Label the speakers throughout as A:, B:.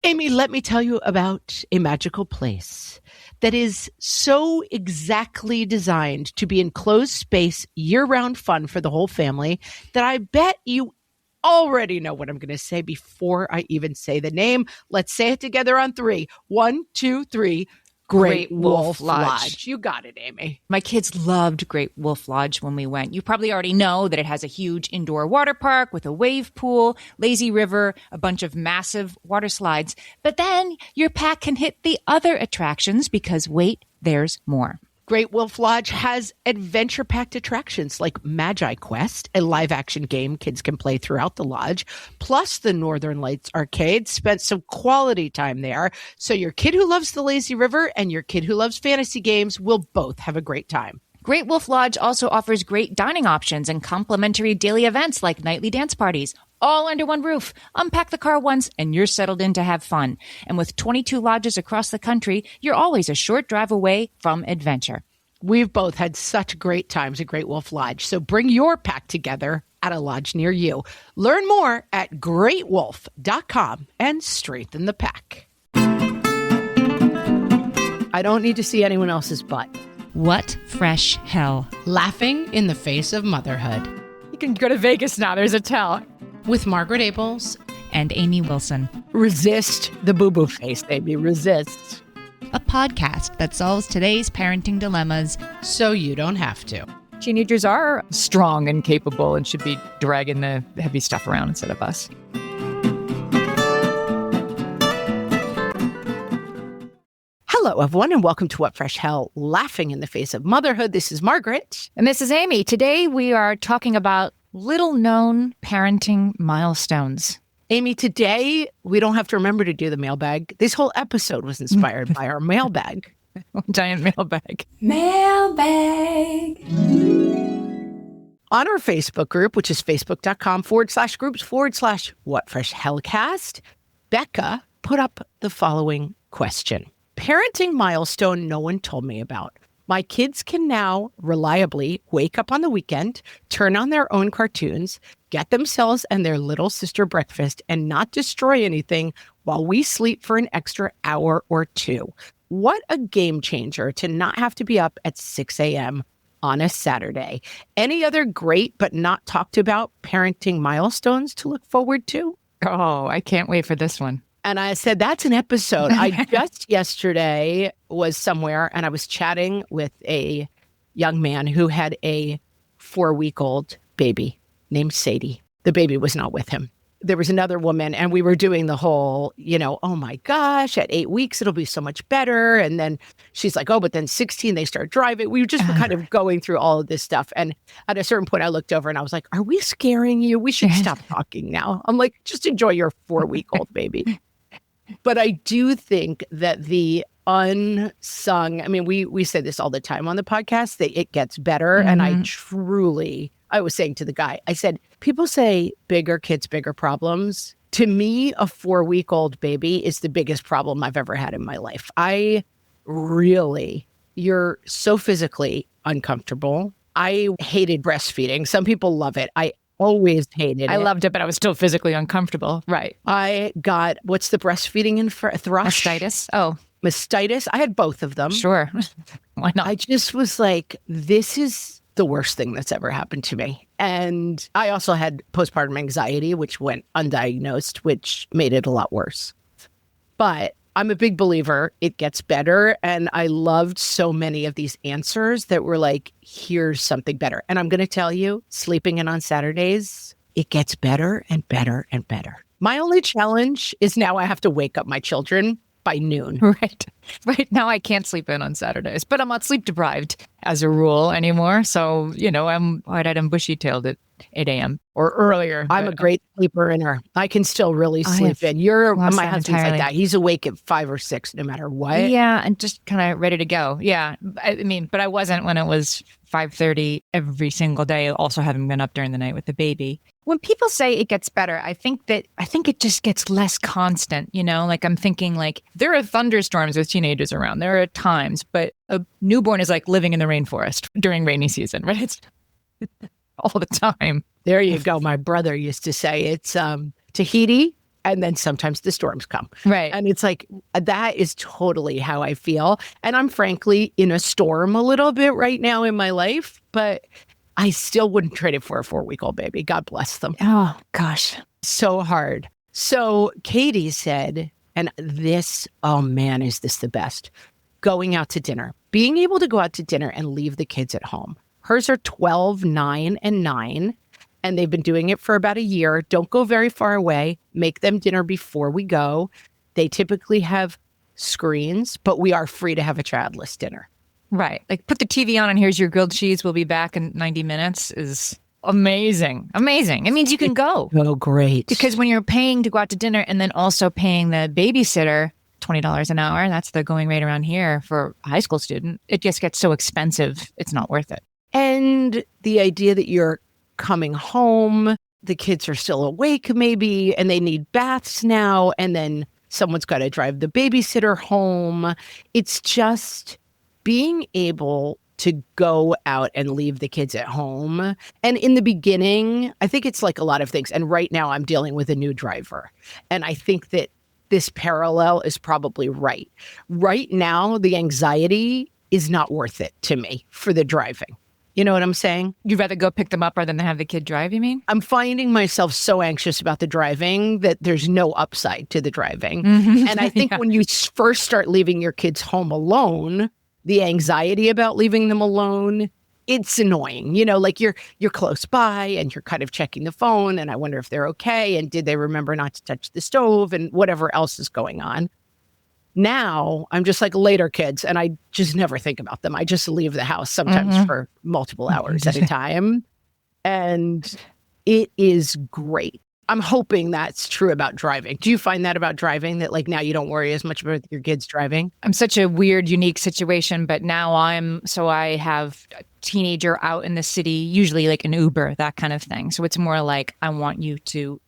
A: Amy, let me tell you about a magical place that is so exactly designed to be enclosed space, year-round fun for the whole family that I bet you already know what I'm going to say before I even say the name. Let's say it together on 3. 1, 2, 3. Great Wolf Lodge. You got it, Amy.
B: My kids loved Great Wolf Lodge when we went. You probably already know that it has a huge indoor water park with a wave pool, lazy river, a bunch of massive water slides. But then your pack can hit the other attractions because, wait, there's more.
A: Great Wolf Lodge has adventure-packed attractions like Magi Quest, a live-action game kids can play throughout the lodge, plus the Northern Lights Arcade. Spent some quality time there, so your kid who loves the lazy river and your kid who loves fantasy games will both have a great time.
B: Great Wolf Lodge also offers great dining options and complimentary daily events like nightly dance parties, all under one roof. Unpack the car once and you're settled in to have fun. And with 22 lodges across the country, you're always a short drive away from adventure.
A: We've both had such great times at Great Wolf Lodge, so bring your pack together at a lodge near you. Learn more at greatwolf.com and strengthen the pack. I don't need to see anyone else's butt.
B: What fresh hell?
C: Laughing in the face of motherhood.
B: You can go to Vegas now. There's a tell.
C: With Margaret Abels
B: and Amy Wilson.
A: Resist the boo-boo face, baby. Resist.
B: A podcast that solves today's parenting dilemmas
C: so you don't have to.
D: Teenagers are strong and capable and should be dragging the heavy stuff around instead of us.
A: Hello, everyone, and welcome to What Fresh Hell, Laughing in the Face of Motherhood. This is Margaret.
D: And this is Amy. Today we are talking about little-known parenting milestones.
A: Amy, today we don't have to remember to do the mailbag. This whole episode was inspired by our mailbag.
D: Giant mailbag.
E: Mailbag.
A: On our Facebook group, which is facebook.com/groups/whatfreshhellcast, Becca put up the following question. Parenting milestone no one told me about. My kids can now reliably wake up on the weekend, turn on their own cartoons, get themselves and their little sister breakfast, and not destroy anything while we sleep for an extra hour or 2. What a game changer to not have to be up at 6 a.m. on a Saturday. Any other great but not talked about parenting milestones to look forward to?
D: Oh, I can't wait for this one.
A: And I said, that's an episode. I just yesterday was somewhere and I was chatting with a young man who had a 4-week-old baby named Sadie. The baby was not with him. There was another woman and we were doing the whole, oh my gosh, at 8 weeks, it'll be so much better. And then she's like, oh, but then 16, they start driving. We were just kind of going through all of this stuff. And at a certain point, I looked over and I was like, are we scaring you? We should stop talking now. I'm like, just enjoy your 4-week-old baby. But I do think that the unsung, we say this all the time on the podcast, that it gets better. Mm-hmm. And I was saying to the guy, I said, people say bigger kids, bigger problems. To me, a 4-week-old baby is the biggest problem I've ever had in my life. You're so physically uncomfortable. I hated breastfeeding. Some people love it. I always hated it.
D: I loved it, but I was still physically uncomfortable. Right.
A: I got, what's the breastfeeding in thrush?
D: Mastitis. Oh.
A: Mastitis. I had both of them.
D: Sure. Why not?
A: I just was like, this is the worst thing that's ever happened to me. And I also had postpartum anxiety, which went undiagnosed, which made it a lot worse. But I'm a big believer it gets better. And I loved so many of these answers that were like, here's something better. And I'm going to tell you, sleeping in on Saturdays, it gets better and better and better. My only challenge is now I have to wake up my children by noon.
D: Right. Right now I can't sleep in on Saturdays, but I'm not sleep deprived as a rule anymore. So, I'm wide-eyed and bushy-tailed at 8 a.m. or earlier.
A: I'm a great sleeper in her. I can still really sleep in. My husband's like that. He's awake at 5 or 6 no matter what.
D: Yeah, and just kind of ready to go. Yeah. But I wasn't when it was 5:30 every single day, also having been up during the night with the baby. When people say it gets better, I think it just gets less constant, like I'm thinking like there are thunderstorms with teenagers around. There are times, but a newborn is like living in the rainforest during rainy season, right? It's all the time.
A: There you go. My brother used to say it's Tahiti And then sometimes the storms come.
D: Right.
A: And it's like, that is totally how I feel. And I'm frankly in a storm a little bit right now in my life, but I still wouldn't trade it for a 4-week-old baby. God bless them.
D: Oh, gosh.
A: So hard. So Katie said, and this, oh man, is this the best? Going out to dinner. Being able to go out to dinner and leave the kids at home. Hers are 12, 9, and 9. And they've been doing it for about a year. Don't go very far away. Make them dinner before we go. They typically have screens, but we are free to have a childless dinner.
D: Right. Like put the TV on and here's your grilled cheese. We'll be back in 90 minutes is amazing. Amazing. It means you can go.
A: Oh, great.
D: Because when you're paying to go out to dinner and then also paying the babysitter $20 an hour, that's the going rate around here for a high school student, it just gets so expensive. It's not worth it.
A: And the idea that you're coming home, the kids are still awake maybe, and they need baths now, and then someone's got to drive the babysitter home. It's just being able to go out and leave the kids at home. And in the beginning, I think it's like a lot of things. And right now I'm dealing with a new driver. And I think that this parallel is probably right. Right now, the anxiety is not worth it to me for the driving. You know what I'm saying?
D: You'd rather go pick them up rather than have the kid drive, you mean?
A: I'm finding myself so anxious about the driving that there's no upside to the driving. And I think when you first start leaving your kids home alone, the anxiety about leaving them alone, it's annoying. You know, like you're close by and you're kind of checking the phone and I wonder if they're okay and did they remember not to touch the stove and whatever else is going on. Now I'm just like, later, kids, and I just never think about them. I just leave the house sometimes for multiple hours at a time. And it is great. I'm hoping that's true about driving. Do you find that about driving, that like now you don't worry as much about your kids driving?
D: I'm such a weird, unique situation, but now I have a teenager out in the city, usually like an Uber, that kind of thing. So it's more like, I'm going to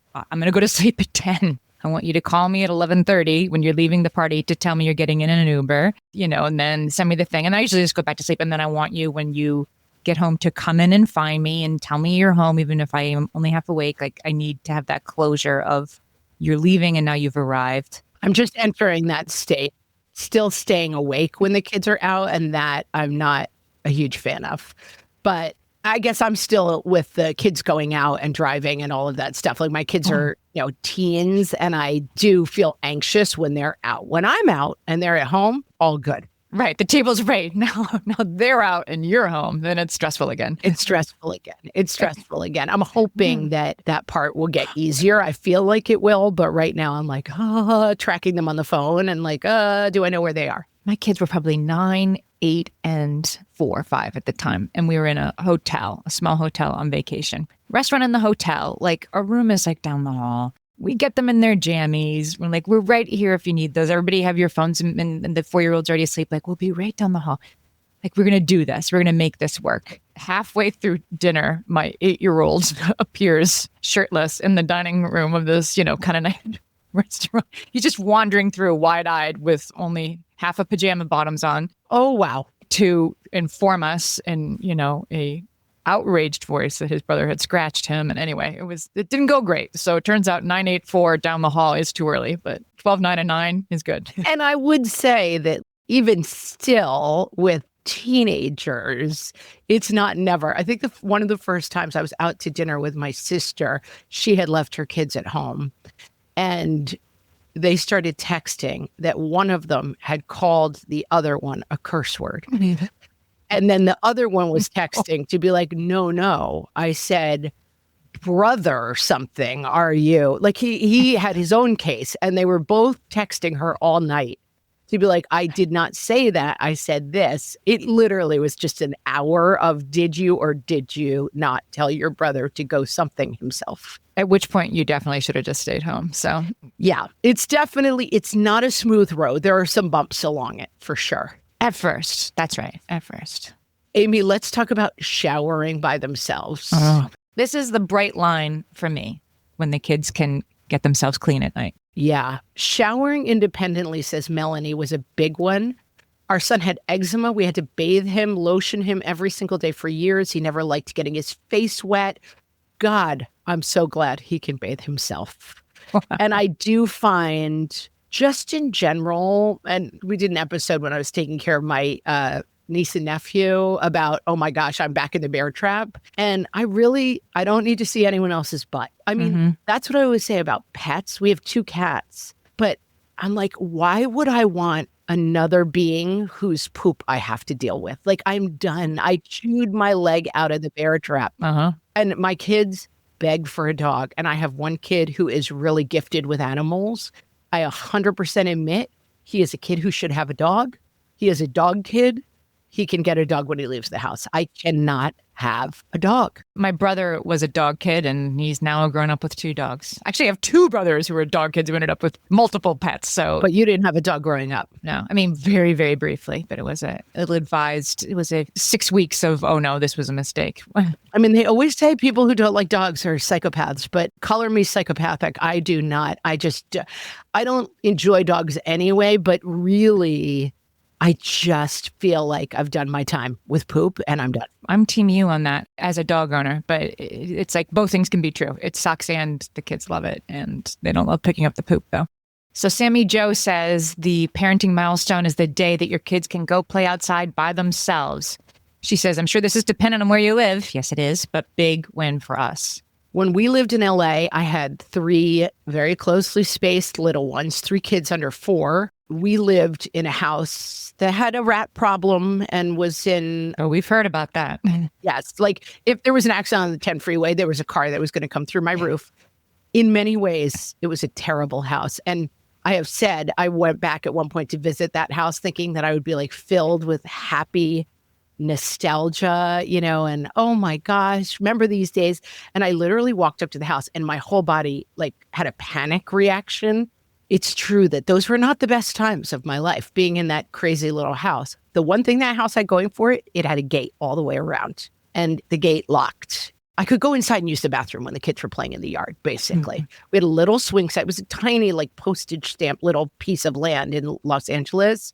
D: go to sleep at 10. I want you to call me at 11:30 when you're leaving the party to tell me you're getting in an Uber, and then send me the thing. And I usually just go back to sleep. And then I want you, when you get home, to come in and find me and tell me you're home, even if I am only half awake. Like, I need to have that closure of you're leaving and now you've arrived.
A: I'm just entering that state, still staying awake when the kids are out, and that I'm not a huge fan of. But I guess I'm still with the kids going out and driving and all of that stuff. Like my kids are, teens, and I do feel anxious when they're out. When I'm out and they're at home, all good.
D: Right. The table's right. Now they're out and you're home. Then it's stressful again.
A: It's stressful again. I'm hoping that part will get easier. I feel like it will. But right now I'm like, tracking them on the phone and like, do I know where they are?
D: My kids were probably 9, 8, and 4 or 5 at the time. And we were in a hotel, a small hotel on vacation. Restaurant in the hotel, like our room is like down the hall. We get them in their jammies. We're like, we're right here if you need those. Everybody have your phones, and the 4-year-old's already asleep. Like, we'll be right down the hall. Like, we're going to do this. We're going to make this work. Halfway through dinner, my 8-year-old appears shirtless in the dining room of this, kind of nice restaurant. He's just wandering through wide-eyed with only half a pajama bottoms on.
A: Oh, wow.
D: To inform us in, a outraged voice that his brother had scratched him. And anyway, it didn't go great. So it turns out 9, 8, 4 down the hall is too early, but 12, 9, and 9 is good.
A: And I would say that even still with teenagers, it's not never. I think one of the first times I was out to dinner with my sister, she had left her kids at home, and they started texting that one of them had called the other one a curse word. And then the other one was texting to be like, no, I said, brother something, are you? Like he had his own case, and they were both texting her all night to be like, I did not say that. I said this. It literally was just an hour of did you or did you not tell your brother to go something himself?
D: At which point you definitely should have just stayed home. So
A: yeah, it's not a smooth road. There are some bumps along it for sure.
D: At first. That's right. At first.
A: Amy, let's talk about showering by themselves.
D: This is the bright line for me when the kids can get themselves clean at night.
A: Yeah. Showering independently, says Melanie, was a big one. Our son had eczema. We had to bathe him, lotion him every single day for years. He never liked getting his face wet. God, I'm so glad he can bathe himself. And I do find just in general, and we did an episode when I was taking care of my niece and nephew about, oh my gosh, I'm back in the bear trap. And I don't need to see anyone else's butt. I mean, that's what I always say about pets. We have 2 cats, but I'm like, why would I want another being whose poop I have to deal with? Like, I'm done. I chewed my leg out of the bear trap. And my kids beg for a dog. And I have one kid who is really gifted with animals. I 100% admit he is a kid who should have a dog. He is a dog kid. He can get a dog when he leaves the house. I cannot have a dog.
D: My brother was a dog kid, and he's now grown up with 2 dogs. Actually, I have 2 brothers who were dog kids who ended up with multiple pets. So,
A: But you didn't have a dog growing up.
D: no, I mean, very, very briefly, but it was a 6 weeks of, oh no, this was a mistake.
A: I mean, they always say people who don't like dogs are psychopaths, but color me psychopathic. I do not. I don't enjoy dogs anyway, but really, I just feel like I've done my time with poop and I'm done.
D: I'm team you on that as a dog owner, but it's like both things can be true. It sucks and the kids love it, and they don't love picking up the poop though. So Sammy Joe says the parenting milestone is the day that your kids can go play outside by themselves. She says, I'm sure this is dependent on where you live. Yes, it is, but big win for us.
A: When we lived in LA, I had 3 very closely spaced little ones, 3 kids under 4. We lived in a house that had a rat problem and was in...
D: Oh, we've heard about that.
A: Yes, like if there was an accident on the 10 freeway, there was a car that was going to come through my roof. In many ways, it was a terrible house. And I have said I went back at one point to visit that house thinking that I would be like filled with happy nostalgia, and oh my gosh, remember these days? And I literally walked up to the house and my whole body like had a panic reaction. It's true that those were not the best times of my life, being in that crazy little house. The one thing that house had going for it, it had a gate all the way around and the gate locked. I could go inside and use the bathroom when the kids were playing in the yard, basically. We had a little swing set. It was a tiny, like postage stamp little piece of land in Los Angeles.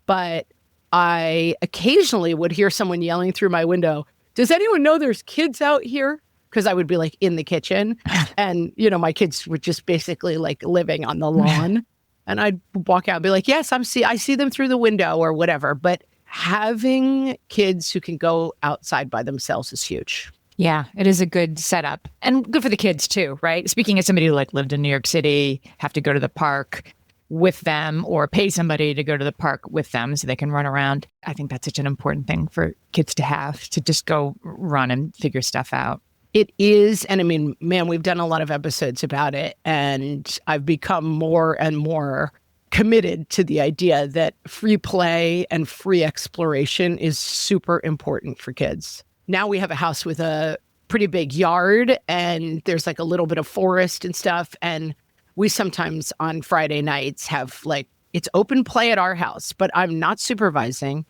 A: But I occasionally would hear someone yelling through my window, does anyone know there's kids out here? Because I would be like in the kitchen and, my kids were just basically like living on the lawn. And I'd walk out and be like, yes, I see them through the window or whatever. But having kids who can go outside by themselves is huge.
D: Yeah, it is a good setup and good for the kids too, right? Speaking as somebody who like lived in New York City, have to go to the park with them or pay somebody to go to the park with them so they can run around. I think that's such an important thing for kids to have, to just go run and figure stuff out.
A: It is. And I mean, man, we've done a lot of episodes about it. And I've become more and more committed to the idea that free play and free exploration is super important for kids. Now we have a house with a pretty big yard and there's like a little bit of forest and stuff. And we sometimes on Friday nights have like, it's open play at our house, but I'm not supervising.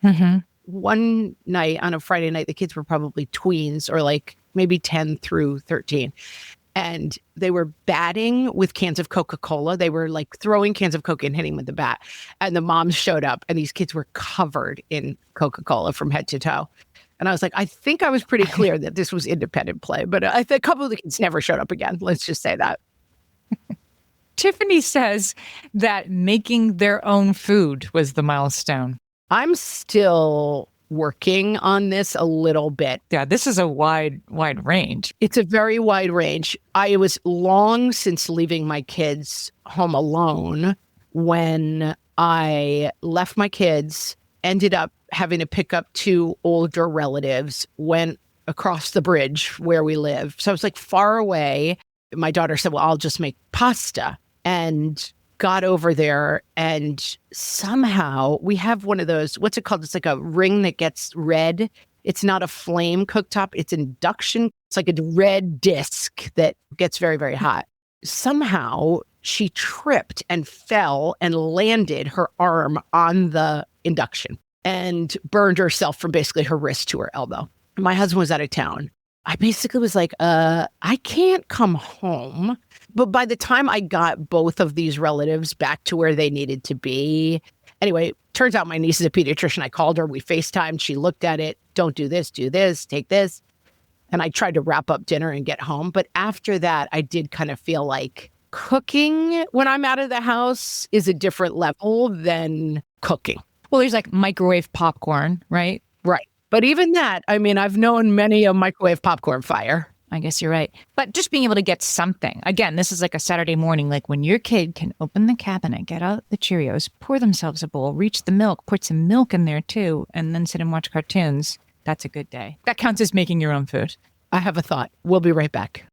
A: One night on a Friday night, the kids were probably tweens or like maybe 10 through 13. And they were batting with cans of Coca-Cola. They were like throwing cans of Coke and hitting with the bat. And the moms showed up and these kids were covered in Coca-Cola from head to toe. And I was like, I think I was pretty clear that this was independent play, but I think a couple of the kids never showed up again. Let's just say that.
D: Tiffany says that making their own food was the milestone.
A: I'm still working on this a little bit.
D: Yeah, this is a wide range.
A: It's a very wide range. I was long since leaving my kids home alone when I left my kids, ended up having to pick up 2 older relatives, went across the bridge where we live. So I was like far away. My daughter said, well, I'll just make pasta, and got over there. And somehow we have one of those, what's it called? It's like a ring that gets red. It's not a flame cooktop. It's induction. It's like a red disc that gets very, very hot. Somehow she tripped and fell and landed her arm on the induction and burned herself from basically her wrist to her elbow. My husband was out of town. I basically was like, I can't come home. But by the time I got both of these relatives back to where they needed to be, anyway, turns out my niece is a pediatrician. I called her, we FaceTimed, she looked at it, don't do this, take this. And I tried to wrap up dinner and get home. But after that, I did kind of feel like cooking when I'm out of the house is a different level than cooking.
D: Well, there's like microwave popcorn, right?
A: Right. But even that, I mean, I've known many a microwave popcorn fire.
D: I guess you're right. But just being able to get something. Again, this is like a Saturday morning, like when your kid can open the cabinet, get out the Cheerios, pour themselves a bowl, reach the milk, put some milk in there too, and then sit and watch cartoons. That's a good day. That counts as making your own food.
A: I have a thought. We'll be right back.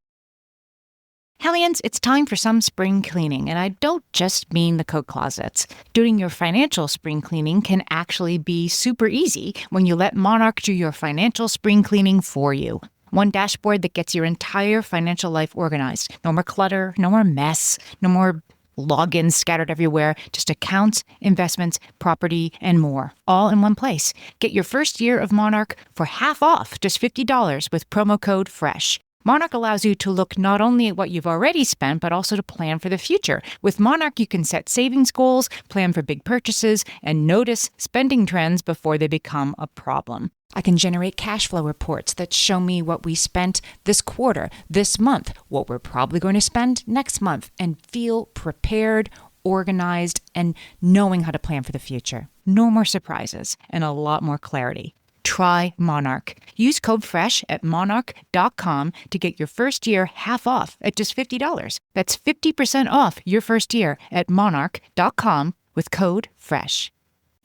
D: Hellions, it's time for some spring cleaning, and I don't just mean the coat closets. Doing your financial spring cleaning can actually be super easy when you let Monarch do your financial spring cleaning for you. One dashboard that gets your entire financial life organized. No more clutter, no more mess, no more logins scattered everywhere, just accounts, investments, property, and more, all in one place. Get your first year of Monarch for half off, just $50 with promo code FRESH. Monarch allows you to look not only at what you've already spent, but also to plan for the future. With Monarch, you can set savings goals, plan for big purchases, and notice spending trends before they become a problem. I can generate cash flow reports that show me what we spent this quarter, this month, what we're probably going to spend next month, and feel prepared, organized, and knowing how to plan for the future. No more surprises and a lot more clarity. Try Monarch. Use code FRESH at monarch.com to get your first year half off at just $50. That's 50% off your first year at monarch.com with code FRESH.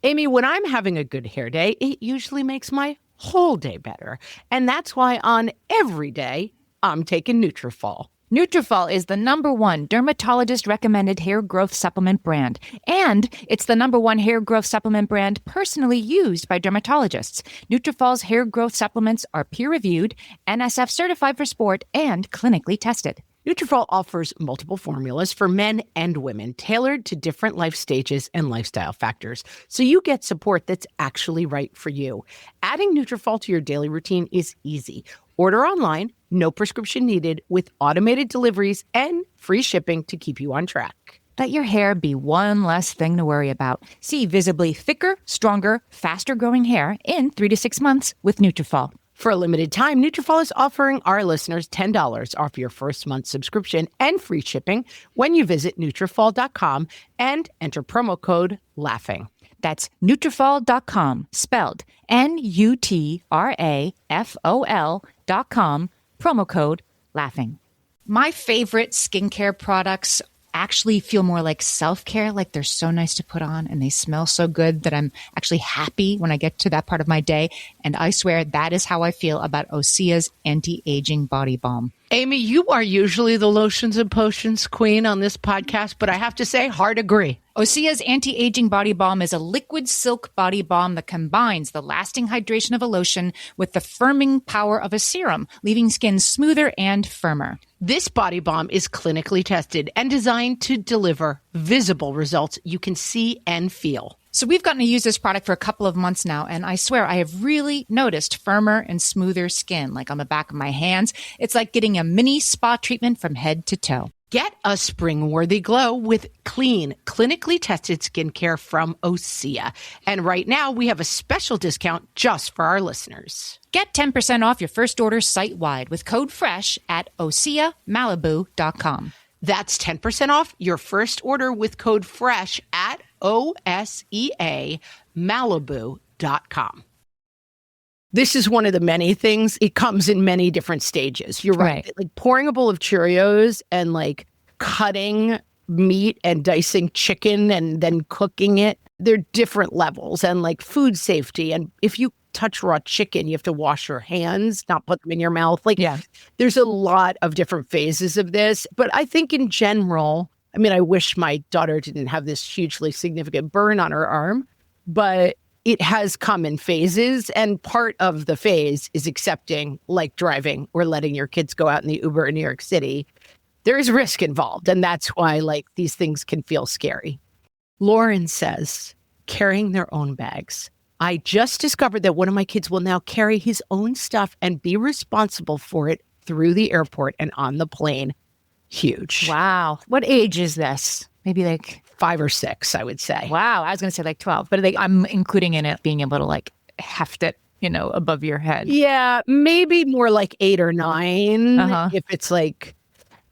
A: Amy, when I'm having a good hair day, it usually makes my whole day better. And that's why on every day, I'm taking Nutrafol.
D: Nutrafol is the #1 dermatologist-recommended hair growth supplement brand. And it's the #1 hair growth supplement brand personally used by dermatologists. Nutrafol's hair growth supplements are peer-reviewed, NSF certified for sport, and clinically tested.
A: Nutrafol offers multiple formulas for men and women, tailored to different life stages and lifestyle factors, so you get support that's actually right for you. Adding Nutrafol to your daily routine is easy. Order online, no prescription needed, with automated deliveries and free shipping to keep you on track.
D: Let your hair be one less thing to worry about. See visibly thicker, stronger, faster-growing hair in 3 to 6 months with Nutrafol.
A: For a limited time, Nutrafol is offering our listeners $10 off your first month subscription and free shipping when you visit Nutrafol.com and enter promo code LAUGHING.
D: That's Nutrafol.com, spelled Nutrafol.com, promo code LAUGHING. My favorite skincare products actually feel more like self-care, like they're so nice to put on and they smell so good that I'm actually happy when I get to that part of my day. And I swear that is how I feel about Osea's anti-aging body balm.
A: Amy, you are usually the lotions and potions queen on this podcast, but I have to say, hard agree.
D: Osea's anti-aging body balm is a liquid silk body balm that combines the lasting hydration of a lotion with the firming power of a serum, leaving skin smoother and firmer.
A: This body balm is clinically tested and designed to deliver visible results you can see and feel.
D: So we've gotten to use this product for a couple of months now, and I swear I have really noticed firmer and smoother skin, like on the back of my hands. It's like getting a mini spa treatment from head to toe.
A: Get a spring-worthy glow with clean, clinically tested skincare from Osea. And right now, we have a special discount just for our listeners.
D: Get 10% off your first order site-wide with code FRESH at OseaMalibu.com.
A: That's 10% off your first order with code FRESH at OSEAMalibu.com. This is one of the many things. It comes in many different stages. You're right. Like pouring a bowl of Cheerios and like cutting meat and dicing chicken and then cooking it. They're different levels, and like food safety. And if you touch raw chicken, you have to wash your hands, not put them in your mouth. Like, there's a lot of different phases of this. But I think in general, I mean, I wish my daughter didn't have this hugely significant burn on her arm, but it has come in phases. And part of the phase is accepting, like driving or letting your kids go out in the Uber in New York City. There is risk involved. And that's why like these things can feel scary. Lauren says, carrying their own bags. I just discovered that one of my kids will now carry his own stuff and be responsible for it through the airport and on the plane. Huge.
D: Wow. What age is this? Maybe like
A: 5 or 6, I would say.
D: Wow. I was going to say like 12, but like, I'm including in it being able to like heft it, you know, above your head.
A: Yeah, maybe more like 8 or 9 if it's like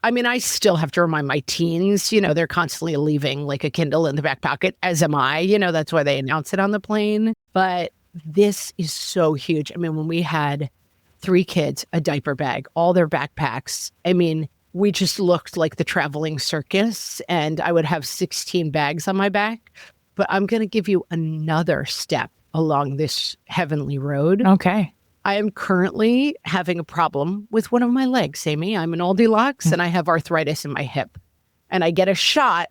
A: I mean, I still have to remind my teens, they're constantly leaving like a Kindle in the back pocket, as am I. That's why they announce it on the plane. But this is so huge. I mean, when we had 3 kids, a diaper bag, all their backpacks, I mean, we just looked like the traveling circus, and I would have 16 bags on my back. But I'm going to give you another step along this heavenly road.
D: Okay.
A: I am currently having a problem with one of my legs, Amy. I'm an Goldilocks and I have arthritis in my hip. And I get a shot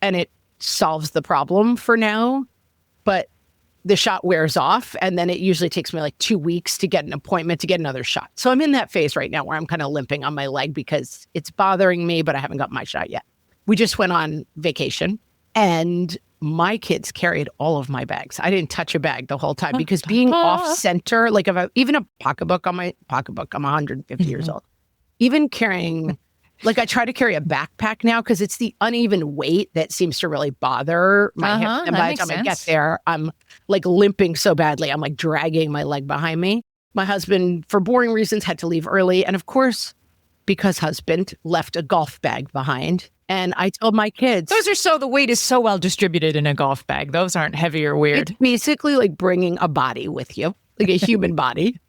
A: and it solves the problem for now. But the shot wears off and then it usually takes me like 2 weeks to get an appointment to get another shot. So I'm in that phase right now where I'm kind of limping on my leg because it's bothering me, but I haven't got my shot yet. We just went on vacation and my kids carried all of my bags. I didn't touch a bag the whole time because being off center, like even a pocketbook on my pocketbook, I'm 150 years old. Even carrying, like I try to carry a backpack now because it's the uneven weight that seems to really bother my hips. And by the time I get there, I'm like limping so badly. I'm like dragging my leg behind me. My husband, for boring reasons, had to leave early. And of course, because husband left a golf bag behind. And I told my kids,
D: The weight is so well distributed in a golf bag. Those aren't heavy or weird.
A: It's basically like bringing a body with you, like a human body.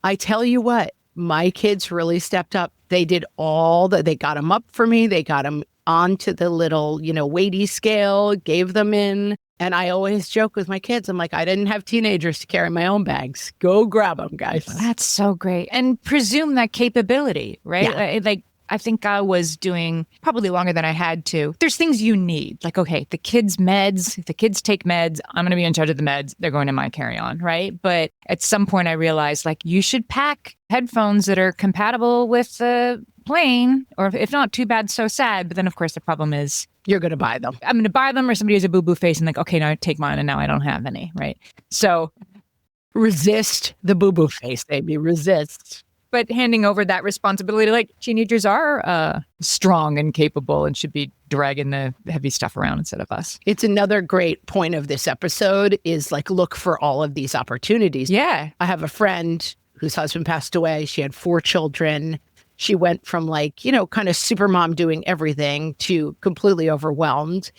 A: I tell you what, my kids really stepped up. They did all that. They got them up for me. They got them onto the little, weighty scale, gave them in. And I always joke with my kids. I'm like, I didn't have teenagers to carry my own bags. Go grab them, guys.
D: That's so great. And presume that capability, right?
A: Yeah.
D: Like, I think I was doing probably longer than I had to. There's things you need. Like, okay, the kids' meds, if the kids take meds, I'm going to be in charge of the meds. They're going in my carry-on, right? But at some point I realized, like, you should pack headphones that are compatible with the plane, or if not, too bad, so sad. But then, of course, the problem is
A: you're going to buy them.
D: I'm going to buy them, or somebody has a boo-boo face and like, okay, now I take mine and now I don't have any, right? So
A: resist the boo-boo face, baby. Resist.
D: But handing over that responsibility, like teenagers are strong and capable and should be dragging the heavy stuff around instead of us.
A: It's another great point of this episode is like, look for all of these opportunities.
D: Yeah.
A: I have a friend whose husband passed away. She had 4 children. She went from like, kind of super mom doing everything to completely overwhelmed.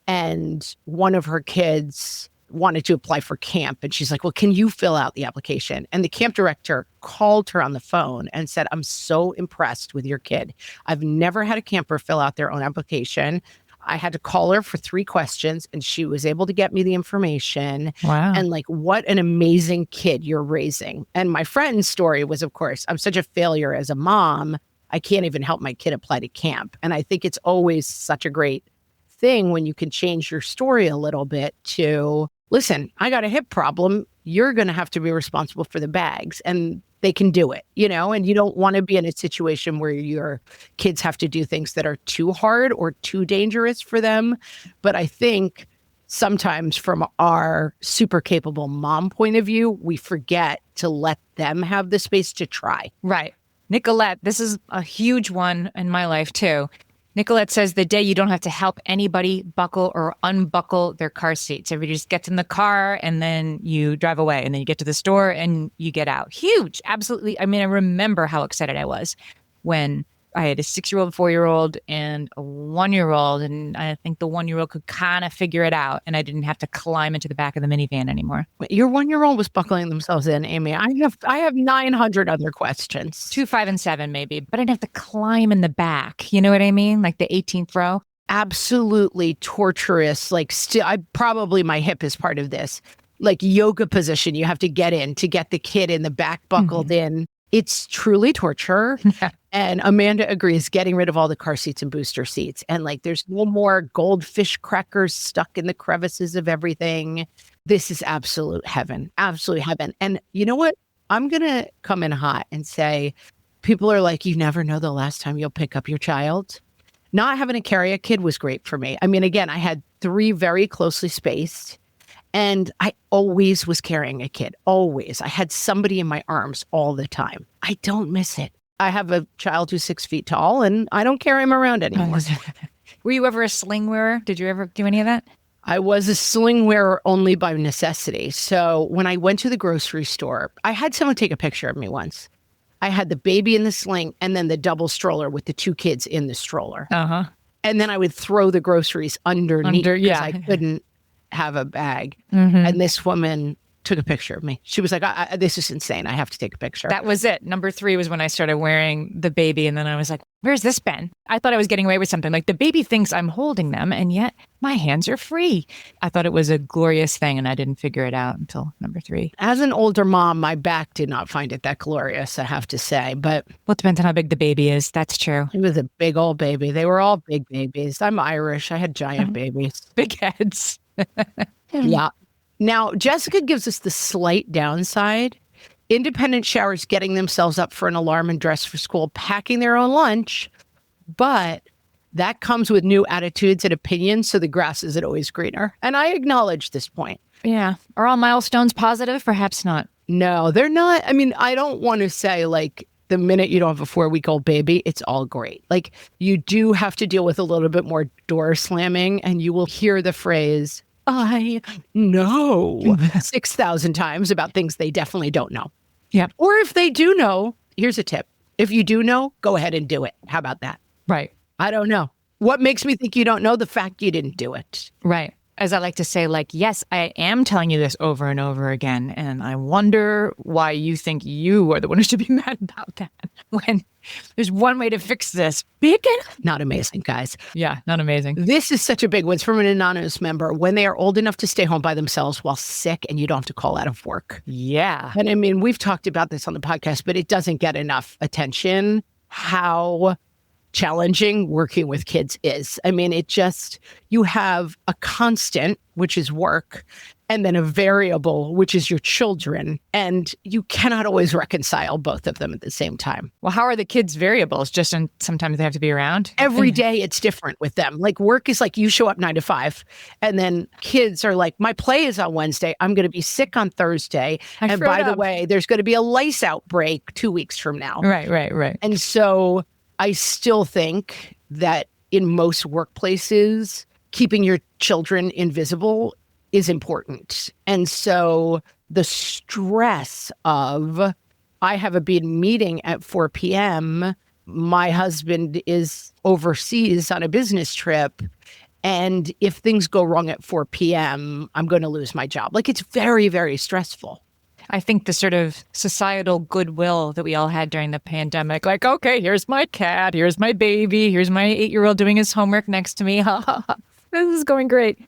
A: And one of her kids wanted to apply for camp. And she's like, well, can you fill out the application? And the camp director called her on the phone and said, I'm so impressed with your kid. I've never had a camper fill out their own application. I had to call her for 3 questions and she was able to get me the information.
D: Wow.
A: And like, what an amazing kid you're raising. And my friend's story was, of course, I'm such a failure as a mom. I can't even help my kid apply to camp. And I think it's always such a great thing when you can change your story a little bit to, listen, I got a hip problem. You're going to have to be responsible for the bags. And they can do it, and you don't want to be in a situation where your kids have to do things that are too hard or too dangerous for them. But I think sometimes from our super capable mom point of view, we forget to let them have the space to try.
D: Right. Nicolette, this is a huge one in my life too. Nicolette says the day you don't have to help anybody buckle or unbuckle their car seats. Everybody just gets in the car and then you drive away and then you get to the store and you get out. Huge. Absolutely. I mean, I remember how excited I was when I had a 6-year-old, 4-year-old, and a 1-year-old. And I think the 1-year-old could kind of figure it out. And I didn't have to climb into the back of the minivan anymore.
A: Your 1-year-old was buckling themselves in, Amy. I have 900 other questions.
D: 2, 5, and 7 maybe, but I didn't have to climb in the back. You know what I mean? Like the 18th row.
A: Absolutely torturous. Like probably my hip is part of this. Like yoga position you have to get in to get the kid in the back buckled in. It's truly torture. And Amanda agrees, getting rid of all the car seats and booster seats. And like, there's no more goldfish crackers stuck in the crevices of everything. This is absolute heaven, absolute heaven. And you know what? I'm going to come in hot and say, people are like, you never know the last time you'll pick up your child. Not having to carry a kid was great for me. I mean, again, I had 3 very closely spaced. And I always was carrying a kid, always. I had somebody in my arms all the time. I don't miss it. I have a child who's 6 feet tall and I don't carry him around anymore.
D: Were you ever a sling wearer? Did you ever do any of that?
A: I was a sling wearer only by necessity. So when I went to the grocery store, I had someone take a picture of me once. I had the baby in the sling and then the double stroller with the 2 kids in the stroller.
D: Uh-huh.
A: And then I would throw the groceries underneath because I couldn't have a bag. And this woman took a picture of me. She was like, this is insane. I have to take a picture.
D: That was it. Number 3 was when I started wearing the baby. And then I was like, where's this been? I thought I was getting away with something. Like the baby thinks I'm holding them and yet my hands are free. I thought it was a glorious thing and I didn't figure it out until number 3.
A: As an older mom, my back did not find it that glorious, I have to say. But
D: well, it depends on how big the baby is. That's true.
A: it was a big old baby. They were all big babies. I'm Irish. I had giant babies.
D: Big heads.
A: Yeah. Now, Jessica gives us the slight downside. Independent showers, getting themselves up for an alarm and dress for school, packing their own lunch. But that comes with new attitudes and opinions, so the grass isn't always greener. And I acknowledge this point.
D: Yeah. Are all milestones positive? Perhaps not.
A: No, they're not. I mean, I don't want to say like the minute you don't have a 4-week-old baby, it's all great. Like you do have to deal with a little bit more door slamming and you will hear the phrase, I know 6,000 times about things they definitely don't know.
D: Yeah.
A: Or if they do know, here's a tip. If you do know, go ahead and do it. How about that?
D: Right.
A: I don't know. What makes me think you don't know? The fact you didn't do it.
D: Right. As I like to say, like, yes, I am telling you this over and over again. And I wonder why you think you are the one who should be mad about that when there's one way to fix this. Bacon?
A: Not amazing, guys.
D: Yeah, not amazing.
A: This is such a big one. It's from an anonymous member. When they are old enough to stay home by themselves while sick and you don't have to call out of work.
D: Yeah.
A: And I mean, we've talked about this on the podcast, but it doesn't get enough attention how challenging working with kids is. I mean, you have a constant, which is work, and then a variable, which is your children. And you cannot always reconcile both of them at the same time.
D: Well, how are the kids' variables? Just sometimes they have to be around?
A: Every day it's different with them. Like work is like you show up 9 to 5. And then kids are like, my play is on Wednesday. I'm going to be sick on Thursday. And by the way, there's going to be a lice outbreak 2 weeks from now.
D: Right.
A: And so I still think that in most workplaces, keeping your children invisible is important. And so the stress of, I have a big meeting at 4 p.m., my husband is overseas on a business trip, and if things go wrong at 4 p.m., I'm going to lose my job. Like, it's very, very stressful.
D: I think the sort of societal goodwill that we all had during the pandemic, like, okay, here's my cat, here's my baby, here's my 8-year-old doing his homework next to me. This is going great.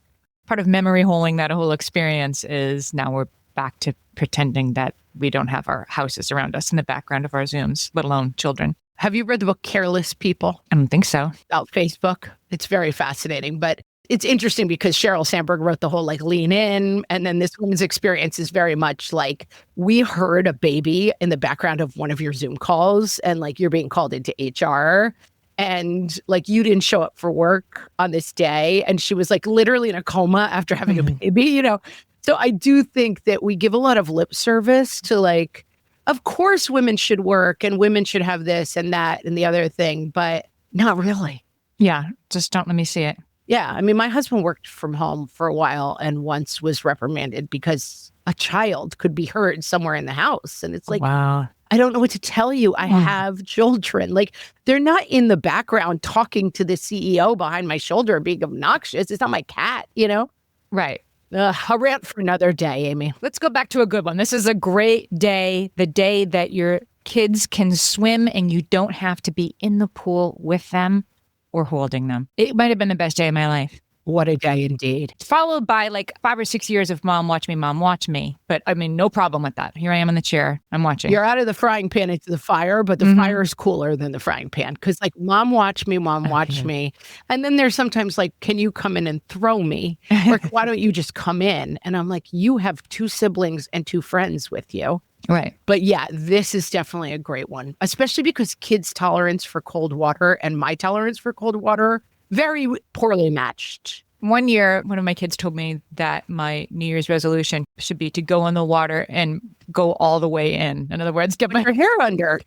D: Part of memory holing that whole experience is now we're back to pretending that we don't have our houses around us in the background of our Zooms, let alone children.
A: Have you read the book Careless People?
D: I don't think so.
A: About Facebook? It's very fascinating, but it's interesting because Sheryl Sandberg wrote the whole like lean in. And then this woman's experience is very much like, we heard a baby in the background of one of your Zoom calls and like you're being called into HR and like you didn't show up for work on this day. And she was like literally in a coma after having a baby, you know? So I do think that we give a lot of lip service to like, of course women should work and women should have this and that and the other thing, but not really.
D: Yeah, just don't let me see it.
A: Yeah. I mean, my husband worked from home for a while and once was reprimanded because a child could be heard somewhere in the house. And it's like,
D: wow.
A: I don't know what to tell you. I have children. Like, they're not in the background talking to the CEO behind my shoulder being obnoxious. It's not my cat, you know?
D: Right.
A: A rant for another day, Amy.
D: Let's go back to a good one. This is a great day, the day that your kids can swim and you don't have to be in the pool with them or holding them. It might have been the best day of my life.
A: What a day indeed.
D: Followed by like 5 or 6 years of mom, watch me. But I mean, no problem with that. Here I am in the chair. I'm watching.
A: You're out of the frying pan into the fire, but the fire is cooler than the frying pan. Because like, mom, watch me. And then there's sometimes like, can you come in and throw me? Or why don't you just come in? And I'm like, you have 2 siblings and 2 friends with you.
D: Right.
A: But yeah, this is definitely a great one, especially because kids' tolerance for cold water and my tolerance for cold water, very poorly matched.
D: One year, one of my kids told me that my New Year's resolution should be to go in the water and go all the way in. In other words, get my
A: hair under.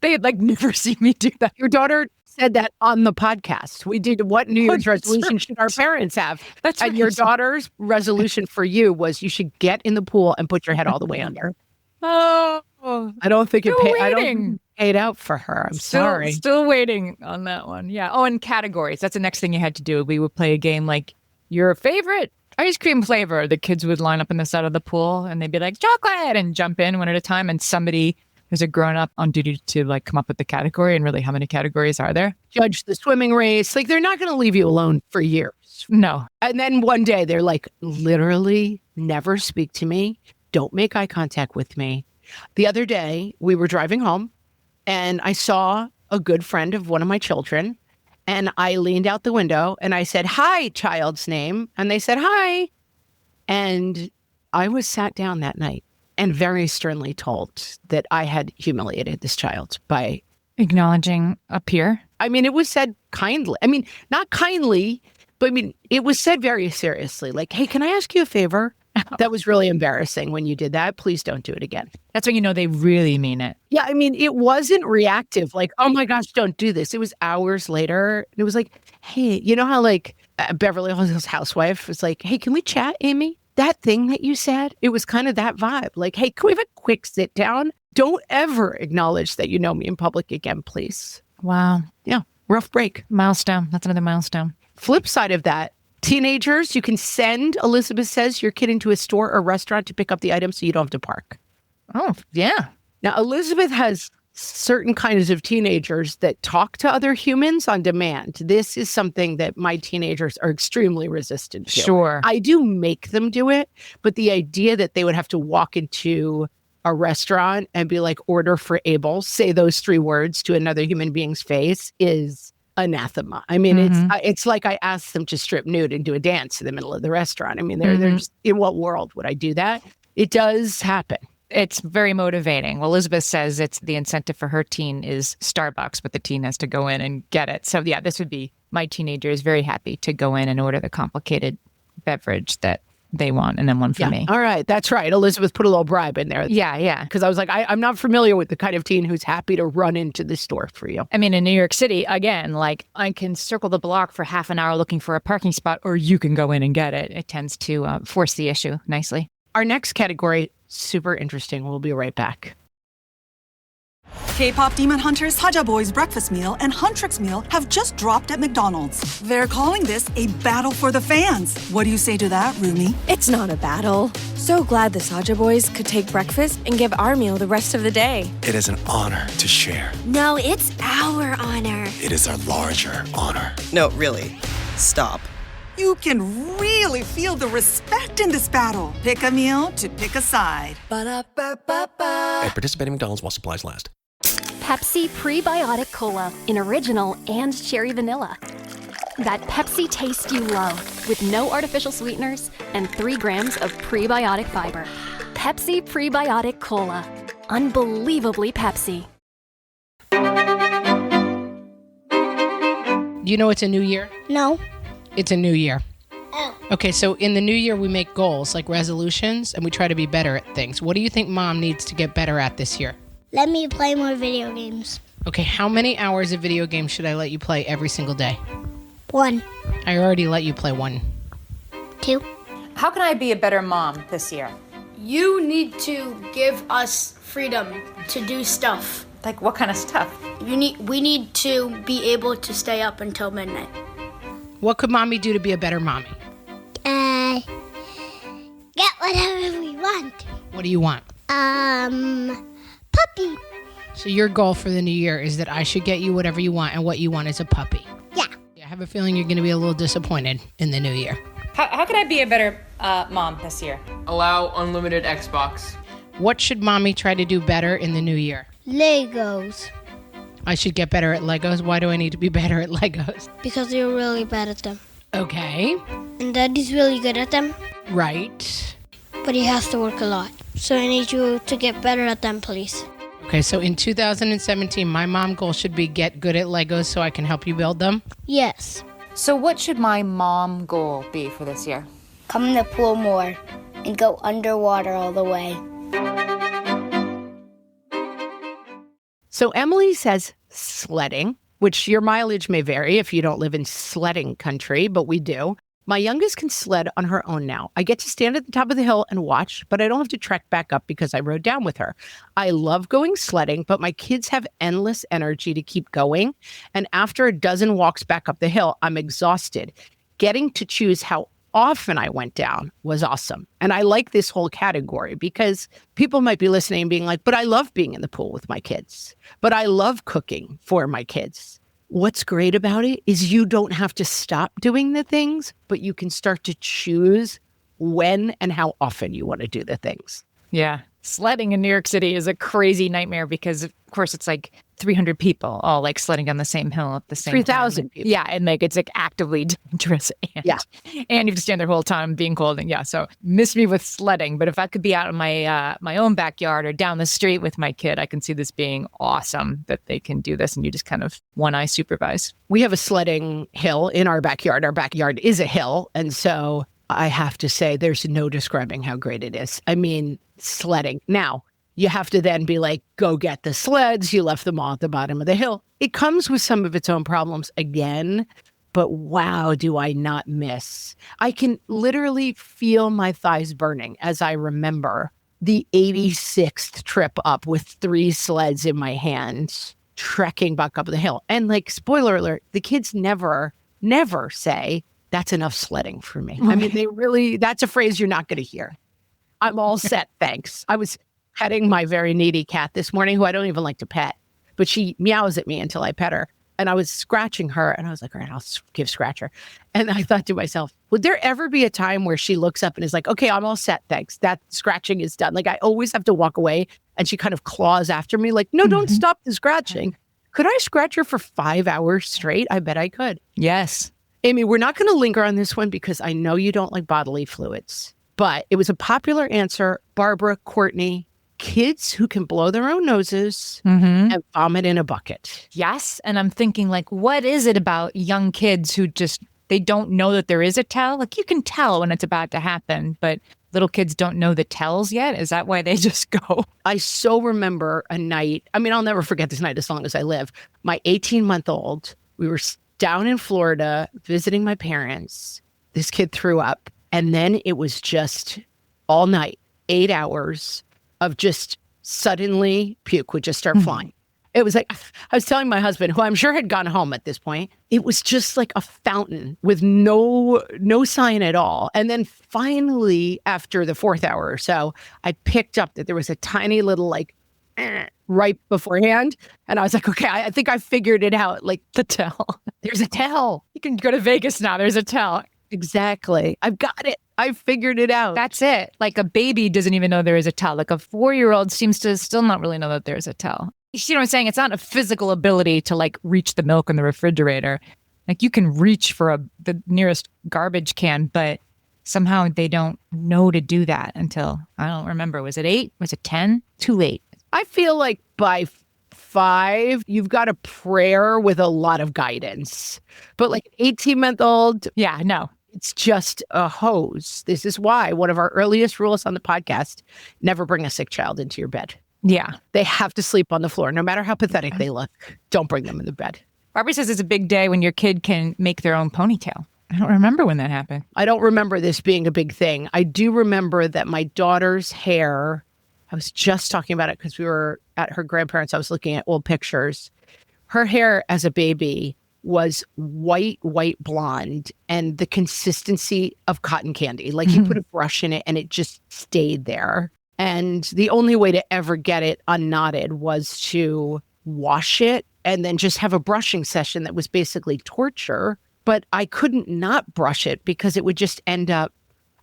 D: They had like never seen me do that.
A: Your daughter said that on the podcast. We did what New Year's resolution should our parents have?
D: That's
A: and
D: right.
A: Your daughter's resolution for you was you should get in the pool and put your head all the way under.
D: Oh,
A: I don't think
D: Still
A: I don't
D: waiting.
A: think it paid out for her. I'm sorry.
D: Still waiting on that one. Yeah. Oh, and categories. That's the next thing you had to do. We would play a game like your favorite ice cream flavor. The kids would line up in the side of the pool and they'd be like, chocolate, and jump in one at a time. And somebody who's a grown up on duty to like come up with the category, and really how many categories are there?
A: Judge the swimming race. Like, they're not going to leave you alone for years.
D: No.
A: And then one day they're like, literally never speak to me. Don't make eye contact with me. The other day we were driving home and I saw a good friend of one of my children. And I leaned out the window and I said, hi, child's name. And they said, hi. And I was sat down that night and very sternly told that I had humiliated this child by
D: Acknowledging a peer.
A: I mean, it was said kindly. I mean, not kindly, but I mean, it was said very seriously. Like, hey, can I ask you a favor? That was really embarrassing when you did that. Please don't do it again.
D: That's when you know they really mean it.
A: Yeah, I mean, it wasn't reactive. Like, oh my gosh, don't do this. It was hours later. And it was like, hey, you know how like Beverly Hills Housewife was like, hey, can we chat, Amy? That thing that you said, it was kind of that vibe. Like, hey, can we have a quick sit down? Don't ever acknowledge that you know me in public again, please.
D: Wow.
A: Yeah, rough break.
D: Milestone. That's another milestone.
A: Flip side of that, teenagers, you can send, Elizabeth says, your kid into a store or restaurant to pick up the item so you don't have to park.
D: Oh, yeah.
A: Now, Elizabeth has certain kinds of teenagers that talk to other humans on demand. This is something that my teenagers are extremely resistant to.
D: Sure.
A: I do make them do it, but the idea that they would have to walk into a restaurant and be like, order for Abel, say those 3 words to another human being's face is anathema. I mean, it's like I asked them to strip nude and do a dance in the middle of the restaurant. I mean, they're just, in what world would I do that? It does happen.
D: It's very motivating. Well, Elizabeth says it's the incentive for her teen is Starbucks, but the teen has to go in and get it. So yeah, this would be my teenager is very happy to go in and order the complicated beverage that they want, and then one for me.
A: All right. That's right. Elizabeth put a little bribe in there.
D: Yeah.
A: Because I was like, I'm not familiar with the kind of teen who's happy to run into the store for you.
D: I mean, in New York City, again, like I can circle the block for half an hour looking for a parking spot, or you can go in and get it. It tends to force the issue nicely.
A: Our next category, super interesting. We'll be right back.
F: K-pop Demon Hunters Haja Boys breakfast meal and Huntrix meal have just dropped at McDonald's. They're calling this a battle for the fans. What do you say to that, Rumi?
G: It's not a battle. So glad the Saja boys could take breakfast and give our meal the rest of the day.
H: It is an honor to share.
I: No, it's our honor.
H: It is our larger honor.
J: No, really. Stop.
F: You can really feel the respect in this battle. Pick a meal to pick a side.
G: Ba-da-ba-ba-ba.
H: At participating McDonald's while supplies last.
I: Pepsi Prebiotic Cola in original and cherry vanilla. That Pepsi taste you love with no artificial sweeteners and 3 grams of prebiotic fiber. Pepsi Prebiotic Cola. Unbelievably Pepsi.
C: Do you know it's a new year?
I: No.
C: It's a new year.
I: Oh.
C: Okay, so in the new year, we make goals, like resolutions, and we try to be better at things. What do you think Mom needs to get better at this year?
K: Let me play more video games.
C: Okay, how many hours of video games should I let you play every single day?
K: 1,
C: I already let you play 1.
K: 2.
B: How can I be a better mom this year?
L: You need to give us freedom to do stuff.
B: Like what kind of stuff?
L: We need to be able to stay up until midnight.
C: What could Mommy do to be a better mommy?
K: Get whatever we want.
C: What do you want?
K: Puppy.
C: So your goal for the new year is that I should get you whatever you want, and what you want is a puppy.
K: Yeah.
C: I have a feeling you're going to be a little disappointed in the new year.
B: How can I be a better mom this year?
M: Allow unlimited Xbox.
C: What should Mommy try to do better in the new year?
K: Legos.
C: I should get better at Legos. Why do I need to be better at Legos?
K: Because you're really bad at them.
C: Okay.
K: And Daddy's really good at them.
C: Right.
K: But he has to work a lot. So I need you to get better at them, please.
C: Okay, so in 2017, my mom goal should be get good at Legos so I can help you build them.
K: Yes.
B: So what should my mom goal be for this year?
L: Come in the pool more and go underwater all the way.
A: So Emily says sledding, which your mileage may vary if you don't live in sledding country, but we do. My youngest can sled on her own now. I get to stand at the top of the hill and watch, but I don't have to trek back up because I rode down with her. I love going sledding, but my kids have endless energy to keep going. And after a dozen walks back up the hill, I'm exhausted. Getting to choose how often I went down was awesome. And I like this whole category because people might be listening and being like, but I love being in the pool with my kids. But I love cooking for my kids. What's great about it is you don't have to stop doing the things, but you can start to choose when and how often you want to do the things.
D: Yeah. Sledding in New York City is a crazy nightmare because, of course, it's like 300 people all like sledding down the same hill at the same
A: 3,000 people.
D: Yeah. And like it's like actively dangerous. And, and you have to stand there the whole time being cold. And so miss me with sledding. But if I could be out in my own backyard or down the street with my kid, I can see this being awesome that they can do this. And you just kind of one eye supervise.
A: We have a sledding hill in our backyard. Our backyard is a hill. And so I have to say there's no describing how great it is. I mean, sledding. Now, you have to then be like, go get the sleds. You left them all at the bottom of the hill. It comes with some of its own problems again, but wow, do I not miss. I can literally feel my thighs burning as I remember the 86th trip up with 3 sleds in my hands, trekking back up the hill. And like, spoiler alert, the kids never say, that's enough sledding for me. I mean, that's a phrase you're not going to hear. I'm all set, thanks. I was petting my very needy cat this morning, who I don't even like to pet, but she meows at me until I pet her. And I was scratching her, and I was like, all right, I'll give scratch her. And I thought to myself, would there ever be a time where she looks up and is like, okay, I'm all set, thanks. That scratching is done. Like, I always have to walk away, and she kind of claws after me like, no, don't stop the scratching. Could I scratch her for 5 hours straight? I bet I could.
D: Yes.
A: Amy, we're not going to linger on this one because I know you don't like bodily fluids, but it was a popular answer. Barbara, Courtney, kids who can blow their own noses and vomit in a bucket.
D: Yes. And I'm thinking, like, what is it about young kids who just, they don't know that there is a tell? Like, you can tell when it's about to happen, but little kids don't know the tells yet. Is that why they just go?
A: I so remember a night. I mean, I'll never forget this night as long as I live. My 18-month-old, we were down in Florida visiting my parents. This kid threw up. And then it was just all night, 8 hours of just suddenly puke would just start flying. It was like, I was telling my husband, who I'm sure had gone home at this point, it was just like a fountain with no sign at all. And then finally, after the 4th hour or so, I picked up that there was a tiny little like right beforehand. And I was like, okay, I think I figured it out. Like the tell. There's a tell.
D: You can go to Vegas now. There's a tell.
A: Exactly. I've got it. I figured it out.
D: That's it. Like a baby doesn't even know there is a tell. Like a 4-year-old seems to still not really know that there's a tell. You see what I'm saying? It's not a physical ability to like reach the milk in the refrigerator. Like you can reach for the nearest garbage can, but somehow they don't know to do that until, I don't remember. Was it 8? Was it 10? Too late.
A: I feel like by 5, you've got a prayer with a lot of guidance. But like an 18-month-old,
D: yeah, no.
A: It's just a hose. This is why one of our earliest rules on the podcast, never bring a sick child into your bed.
D: Yeah.
A: They have to sleep on the floor, no matter how pathetic they look. Don't bring them in the bed.
D: Barbara says it's a big day when your kid can make their own ponytail. I don't remember when that happened.
A: I don't remember this being a big thing. I do remember that my daughter's hair, I was just talking about it because we were at her grandparents'. I was looking at old pictures. Her hair as a baby was white blonde and the consistency of cotton candy. Like you put a brush in it and it just stayed there. And the only way to ever get it unknotted was to wash it and then just have a brushing session that was basically torture. But I couldn't not brush it because it would just end up,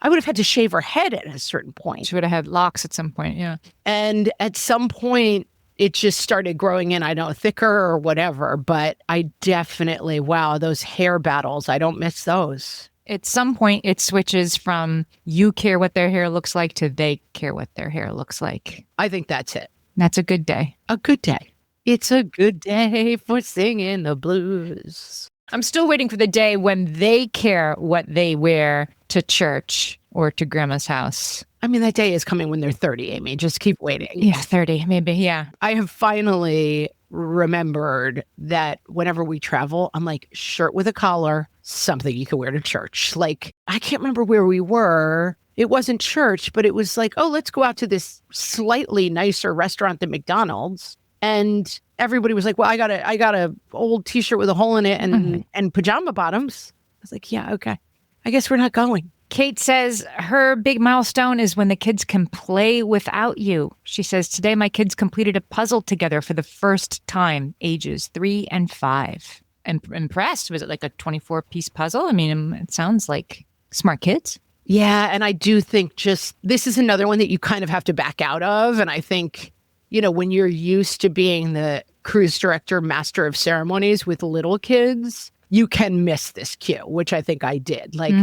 A: I would have had to shave her head at a certain point.
D: She would have had locks at some point, yeah.
A: And at some point, it just started growing in, I don't know, thicker or whatever. But I definitely, wow, those hair battles, I don't miss those.
D: At some point, it switches from you care what their hair looks like to they care what their hair looks like.
A: I think that's it.
D: That's a good day.
A: A good day. It's a good day for singing the blues.
D: I'm still waiting for the day when they care what they wear to church or to grandma's house.
A: I mean, that day is coming when they're 30, Amy. Just keep waiting.
D: Yeah, 30, maybe, yeah.
A: I have finally remembered that whenever we travel, I'm like, shirt with a collar, something you can wear to church. Like, I can't remember where we were. It wasn't church, but it was like, oh, let's go out to this slightly nicer restaurant than McDonald's. And everybody was like, well, I got a old t-shirt with a hole in it and pajama bottoms. I was like, yeah, okay. I guess we're not going.
D: Kate says her big milestone is when the kids can play without you. She says, today my kids completed a puzzle together for the first time, ages 3 and 5. And impressed. Was it like a 24-piece puzzle? I mean, it sounds like smart kids.
A: Yeah, and I do think this is another one that you kind of have to back out of. And I think, when you're used to being the cruise director, master of ceremonies with little kids, you can miss this cue, which I think I did. Like,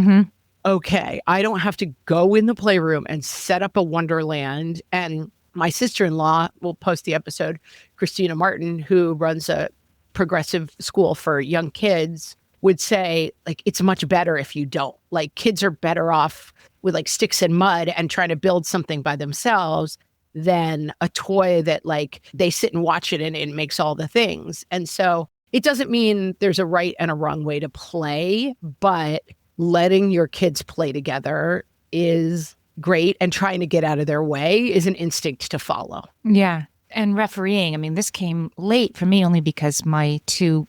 A: okay, I don't have to go in the playroom and set up a wonderland. And my sister-in-law will post the episode, Christina Martin, who runs a progressive school for young kids, would say, like, it's much better if you don't. Like, kids are better off with like sticks and mud and trying to build something by themselves than a toy that like they sit and watch it and it makes all the things. And so it doesn't mean there's a right and a wrong way to play, but letting your kids play together is great, and trying to get out of their way is an instinct to follow.
D: Yeah. And refereeing, I mean, this came late for me only because my 2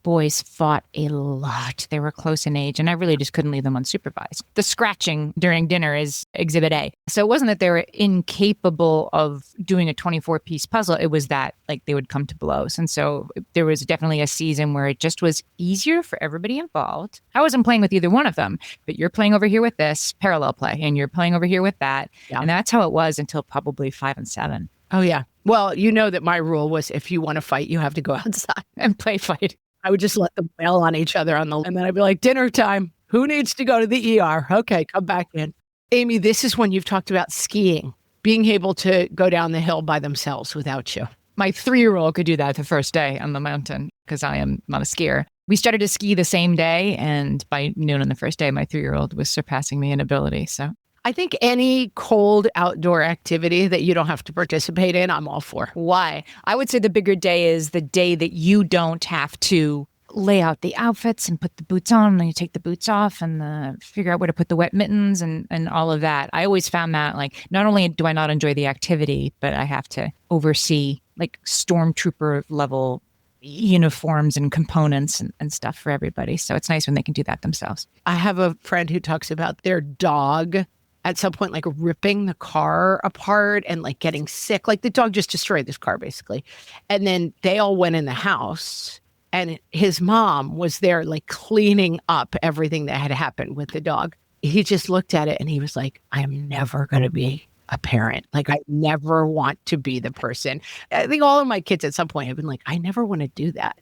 D: boys fought a lot. They were close in age, and I really just couldn't leave them unsupervised. The scratching during dinner is exhibit A. So it wasn't that they were incapable of doing a 24-piece puzzle. It was that like they would come to blows. And so there was definitely a season where it just was easier for everybody involved. I wasn't playing with either one of them, but you're playing over here with this parallel play, and you're playing over here with that. Yeah. And that's how it was until probably 5 and 7.
A: Oh, yeah. Well, you know that my rule was if you want to fight, you have to go outside
D: and play fight.
A: I would just let them wail on each other and then I'd be like, dinner time. Who needs to go to the ER? Okay, come back in. Amy, this is when you've talked about skiing, being able to go down the hill by themselves without you.
D: My 3-year-old could do that the first day on the mountain because I am not a skier. We started to ski the same day, and by noon on the first day, my 3-year-old was surpassing me in ability. So
A: I think any cold outdoor activity that you don't have to participate in, I'm all for.
D: Why? I would say the bigger day is the day that you don't have to lay out the outfits and put the boots on, and then you take the boots off and figure out where to put the wet mittens and all of that. I always found that, like, not only do I not enjoy the activity, but I have to oversee like stormtrooper level uniforms and components and stuff for everybody. So it's nice when they can do that themselves.
A: I have a friend who talks about their dog at some point, like ripping the car apart and like getting sick. Like the dog just destroyed this car basically. And then they all went in the house and his mom was there like cleaning up everything that had happened with the dog. He just looked at it and he was like, I am never going to be a parent. Like, I never want to be the person. I think all of my kids at some point have been like, I never want to do that.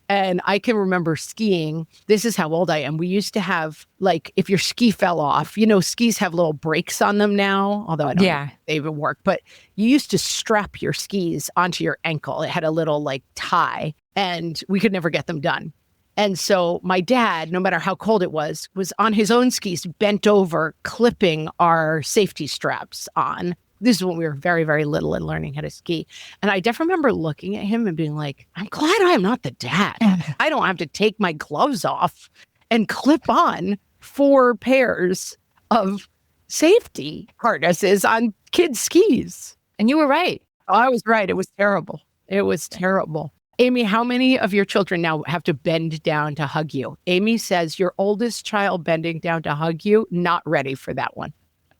A: And I can remember skiing. This is how old I am. We used to have, like, if your ski fell off, you know, skis have little brakes on them now, although I don't know if they even work. But you used to strap your skis onto your ankle. It had a little, like, tie, and we could never get them done. And so my dad, no matter how cold it was on his own skis, bent over, clipping our safety straps on. This is when we were very, very little and learning how to ski. And I definitely remember looking at him and being like, I'm glad I am not the dad. I don't have to take my gloves off and clip on 4 pairs of safety harnesses on kids' skis.
D: And you were right.
A: Oh, I was right. It was terrible. It was terrible. Amy, how many of your children now have to bend down to hug you? Amy says your oldest child bending down to hug you, not ready for that one.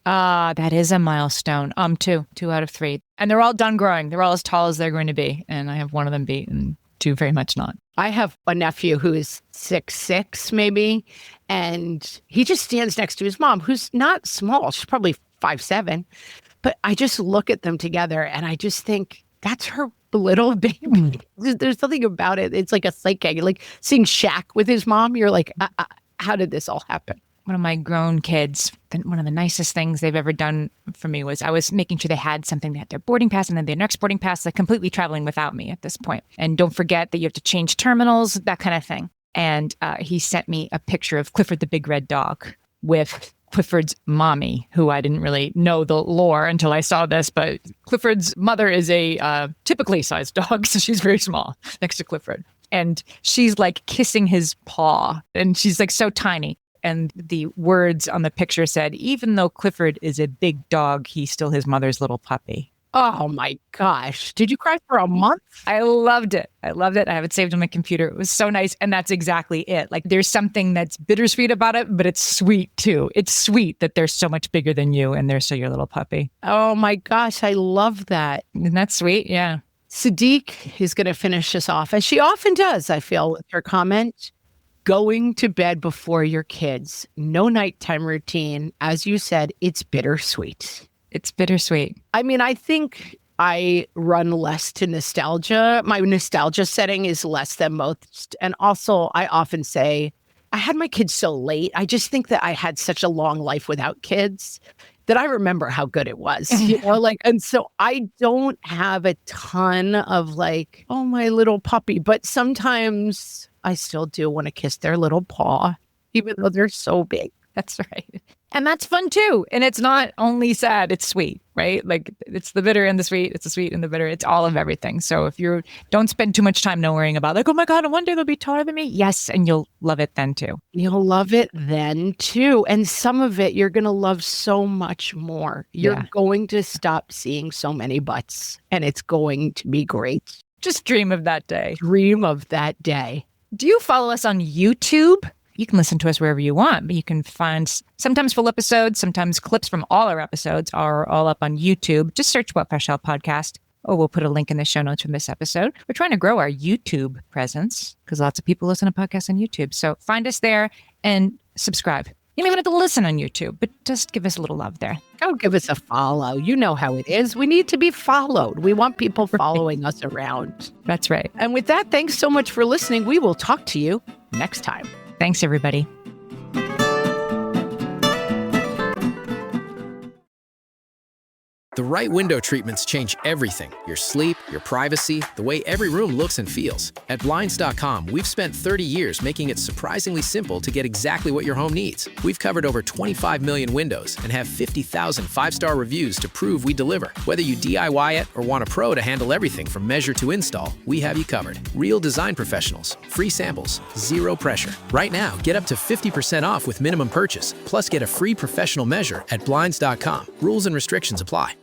D: That is a milestone. 2 out of 3. And they're all done growing. They're all as tall as they're going to be. And I have one of them beat and 2 very much not.
A: I have a nephew who is 6'6" maybe. And he just stands next to his mom, who's not small. She's probably 5'7". But I just look at them together and I just think, that's her little baby. There's something about it. It's like a psyche. Like seeing Shaq with his mom, you're like, how did this all happen?
D: One of my grown kids, one of the nicest things they've ever done for me was I was making sure they had something. They had their boarding pass and then their next boarding pass. They're completely traveling without me at this point. And don't forget that you have to change terminals, that kind of thing. And he sent me a picture of Clifford the Big Red Dog with Clifford's mommy, who I didn't really know the lore until I saw this, but Clifford's mother is a typically sized dog, so she's very small next to Clifford. And she's like kissing his paw, and she's like so tiny. And the words on the picture said, even though Clifford is a big dog, he's still his mother's little puppy.
A: Oh my gosh. Did you cry for a month?
D: I loved it. I have it saved on my computer. It was so nice. And that's exactly it. Like there's something that's bittersweet about it, but it's sweet too. It's sweet that they're so much bigger than you and they're still your little puppy.
A: Oh my gosh. I love that.
D: Isn't that sweet? Yeah.
A: Sadiq is going to finish us off, as she often does, I feel, with her comment. Going to bed before your kids. No nighttime routine. As you said, it's bittersweet.
D: It's bittersweet.
A: I mean, I think I run less to nostalgia. My nostalgia setting is less than most. And also, I often say, I had my kids so late. I just think that I had such a long life without kids that I remember how good it was, and so I don't have a ton of like, oh, my little puppy, but sometimes I still do want to kiss their little paw, even though they're so big.
D: That's right. And that's fun too. And it's not only sad, it's sweet, right? Like it's the bitter and the sweet, it's the sweet and the bitter. It's all of everything. So if you don't spend too much time worrying about like, oh my God, one day they'll be taller than me. Yes. And you'll love it then too.
A: You'll love it then too. And some of it you're going to love so much more. You're going to stop seeing so many butts and it's going to be great.
D: Just dream of that day.
A: Dream of that day.
D: Do you follow us on YouTube? You can listen to us wherever you want, but you can find sometimes full episodes, sometimes clips from all our episodes are all up on YouTube. Just search What Fresh Hell Podcast, or we'll put a link in the show notes from this episode. We're trying to grow our YouTube presence because lots of people listen to podcasts on YouTube. So find us there and subscribe. You don't even have to listen on YouTube, but just give us a little love there.
A: Go give us a follow. You know how it is. We need to be followed. We want people following us around.
D: That's right.
A: And with that, thanks so much for listening. We will talk to you next time.
D: Thanks, everybody.
N: The right window treatments change everything. Your sleep, your privacy, the way every room looks and feels. At Blinds.com, we've spent 30 years making it surprisingly simple to get exactly what your home needs. We've covered over 25 million windows and have 50,000 five-star reviews to prove we deliver. Whether you DIY it or want a pro to handle everything from measure to install, we have you covered. Real design professionals, free samples, zero pressure. Right now, get up to 50% off with minimum purchase, plus get a free professional measure at Blinds.com. Rules and restrictions apply.